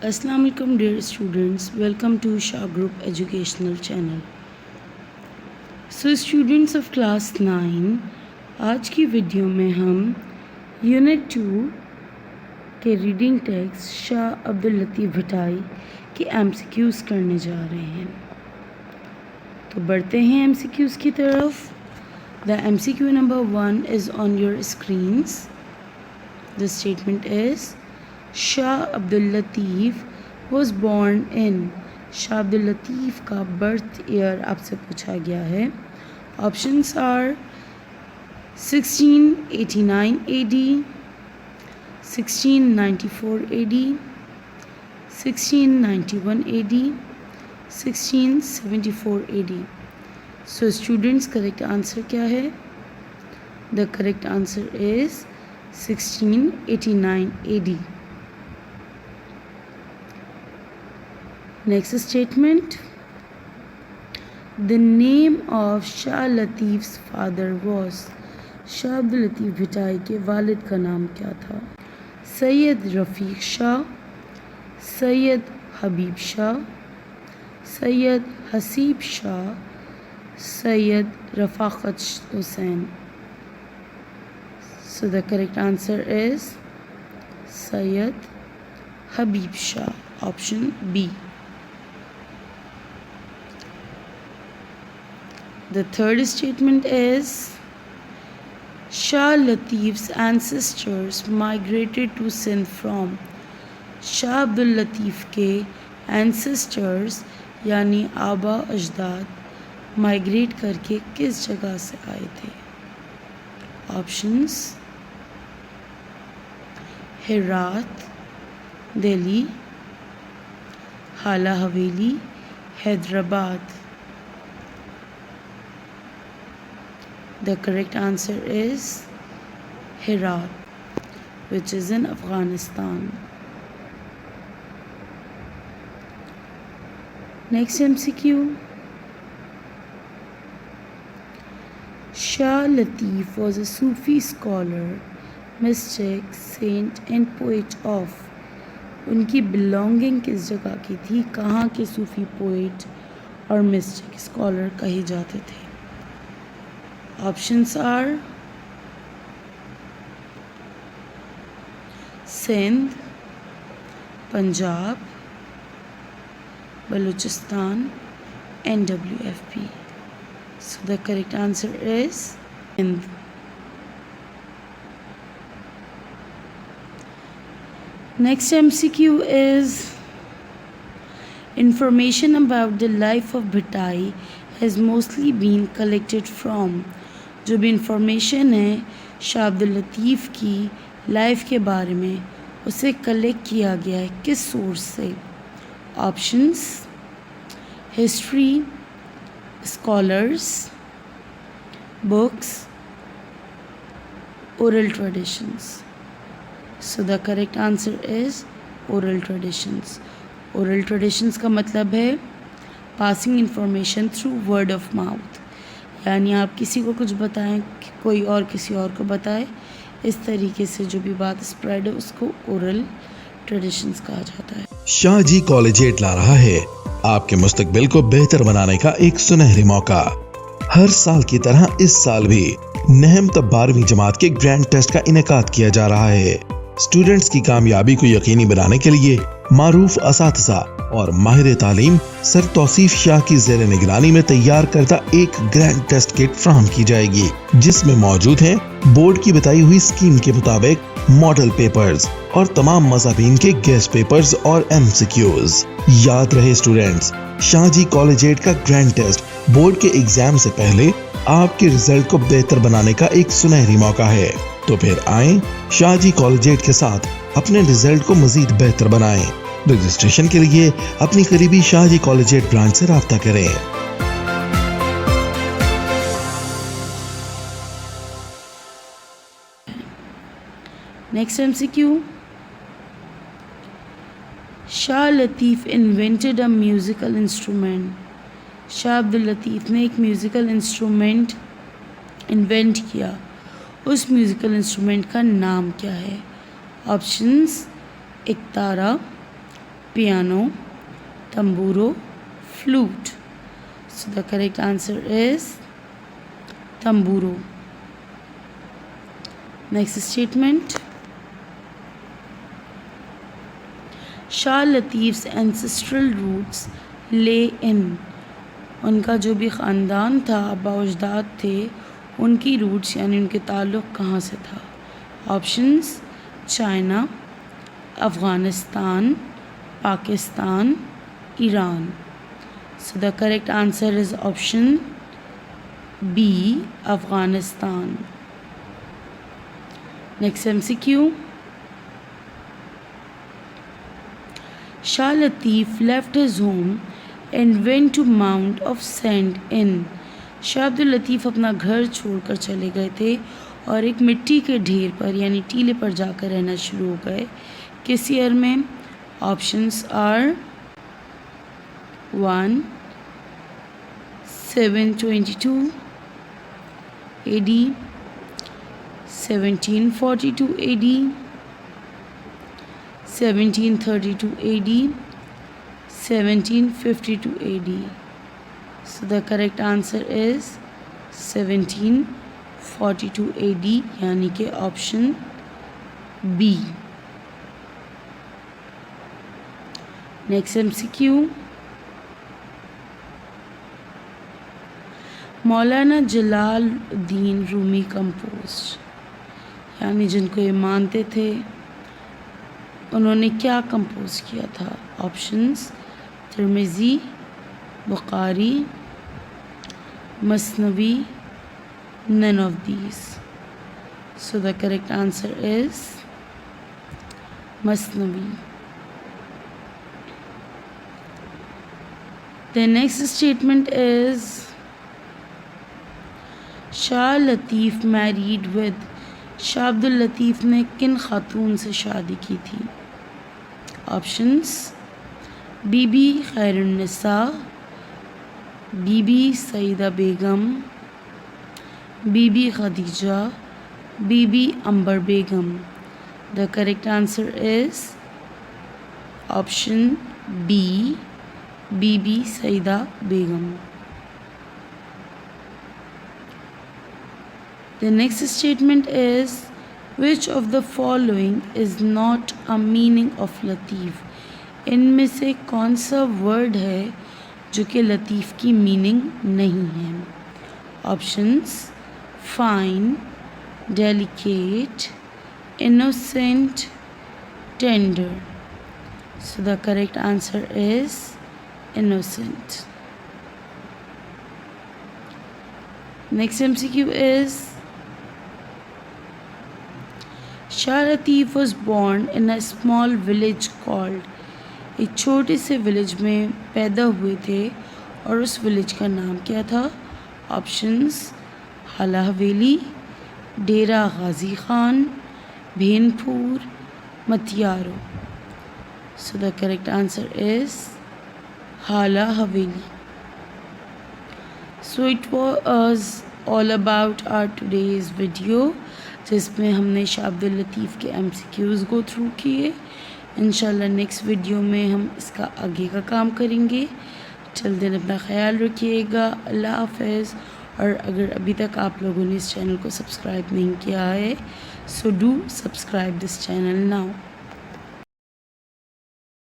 Assalamu alaikum dear students, welcome to Shah Group Educational Channel. So students of class 9, आज की video में हम unit 2 के reading text Shah Abdul लतीफ़ भटाई के MCQs करने जा रहे हैं। तो बढ़ते हैं MCQs की तरफ। The MCQ number 1 is on your screens. The statement is Shah Abdul Latif was born in Shah Abdul लतीफ़ का बर्थ ईयर आपसे पूछा गया है। Options are 1689 AD, 1694 AD, 1691 AD, 1674 AD. So students, correct answer क्या है? The correct answer is 1689 AD. Next statement. The name of Shah Latif's father was. Shah Abdul लतीफ़ भटाई के वालिद का नाम क्या था? सैयद रफ़ीक शाह, सैयद हबीब Shah, Syed Haseeb Shah, Syed रफ़ाक़त Hussain. So the correct answer is Sayyid Habib Shah, option B. The third statement is Shah Latif's ancestors migrated to Sindh from. Shah Abdul लतीफ़ के ancestors यानी आबा अजदाद migrate करके किस जगह से आए थे? ऑप्शंस हेरात, दिल्ली, हाला हवेली, Hyderabad. The correct answer is Herat, which is in Afghanistan. Next MCQ. Shah Latif was a Sufi scholar, mystic, saint and poet of. उनकी बिलोंगिंग किस जगह की थी? कहाँ के सूफी पोइट और मिस्टिक स्कॉलर कहे जाते थे? Options are Sindh, Punjab, Balochistan, NWFP. So the correct answer is Sindh. Next MCQ is information about the life of Bhatai has mostly been collected from. जो भी इंफॉर्मेशन है शाह अब्दुल लतीफ़ की लाइफ के बारे में उसे कलेक्ट किया गया है किस सोर्स से? Options history, scholars, books, oral traditions. So the correct answer is oral traditions. Oral traditions का मतलब है passing information through word of mouth, यानी आप किसी को कुछ बताएं, कोई और किसी और को बताए, इस तरीके से जो भी बात स्प्रेड है उसको ओरल ट्रेडिशंस कहा जाता है. शाह जी कॉलेजिएट ला रहा है आपके मुस्तकबिल को बेहतर बनाने का एक सुनहरी मौका. हर साल की तरह इस साल भी नहम तब 12वीं जमात के ग्रैंड टेस्ट का इनेकाद किया जा रहा है. स्टूडेंट्स की कामयाबी को यकीनी बनाने के लिए मारूफ असातिज़ा और माहिर तालीम सर तौसीफ शाह की ज़ेर निगरानी में तैयार करदा एक ग्रैंड टेस्ट किट फ्राहम की जाएगी, जिसमें मौजूद हैं बोर्ड की बताई हुई स्कीम के मुताबिक मॉडल पेपर्स और तमाम मज़ाबीन के गेस्ट पेपर्स और MCQs. याद रहे स्टूडेंट्स, शाह जी कॉलेजिएट का ग्रैंड टेस्ट बोर्ड के एग्जाम से पहले आपके रिजल्ट को बेहतर बनाने का एक सुनहरी मौका है. तो फिर आएं शाह जी कॉलेजिएट के साथ अपने रिजल्ट को मजीद बेहतर बनाएं. रजिस्ट्रेशन के लिए अपनी करीबी शाह जी कॉलेजिएट ब्रांच से राब्ता करें. Next MCQ. Shah Latif invented a musical instrument. Shah Abdul Latif ने एक म्यूज़िकल इंस्ट्रूमेंट इन्वेंट किया. उस म्यूज़िकल इंस्ट्रूमेंट का नाम क्या है? Options ektara, piano, tamburo, flute. So the correct answer is tamburo. Next statement. Shah Latif's ancestral roots lay in. उनका जो भी ख़ानदान था, आबा अजदाद थे, उनकी रूट्स यानी उनके ताल्लुक़ कहाँ से था? Options: China, Afghanistan, Pakistan, Iran. So the correct answer is option B, Afghanistan. Next MCQ. Shah Latif left his home and went to Mount of Sand in. Shah Abdul Latif अपना घर छोड़कर चले गए थे और एक मिट्टी के ढेर पर यानी टीले पर जाकर रहना शुरू हो गए. किस ईयर में? Options are 1 722 AD, 1742 AD, 1732 AD, 1752 AD. So the correct answer is 1742 AD यानी कि ऑप्शन बी. Next MCQ. मौलाना जलालुद्दीन रूमी कंपोज यानी जिनको ये मानते थे, उन्होंने क्या कंपोज किया था? ऑप्शंस: तिरमिज़ी, बुखारी, मसनवी, none of these. So the correct answer is Masnavi. The next statement is Shah Latif married with. Shah Abdul Latif ने किन खातून से शादी की थी? Options: Bibi Khairunnisa, Bibi Saeeda Begum, Bibi Khadija, Bibi Ambar Begum. The correct answer is option B, Bibi Saeeda Begum. The next statement is which of the following is not a meaning of लतीफ़. इनमें से कौन सा वर्ड है जो कि लतीफ़ की मीनिंग नहीं है? Options: fine, delicate, innocent, tender. So the correct answer is innocent. Next MCQ is Shah Latif was born in a small village called. एक छोटे से विलेज में पैदा हुए थे और उस विलेज का नाम क्या था? Options: Hala Haveli, Dera Ghazi Khan, Bhenpur, Matiaro. So the correct answer is Hala Haveli. So it was all about our today's video, जिसमें हमने शाह अब्दुल लतीफ़ के MCQs गो थ्रू किए. इंशाल्लाह नेक्स्ट वीडियो में हम इसका आगे का काम करेंगे. टिल देन अपना ख्याल रखिएगा. अल्लाह हाफ़िज़. और अगर अभी तक आप लोगों ने इस चैनल को सब्सक्राइब नहीं किया है, so do subscribe this channel now.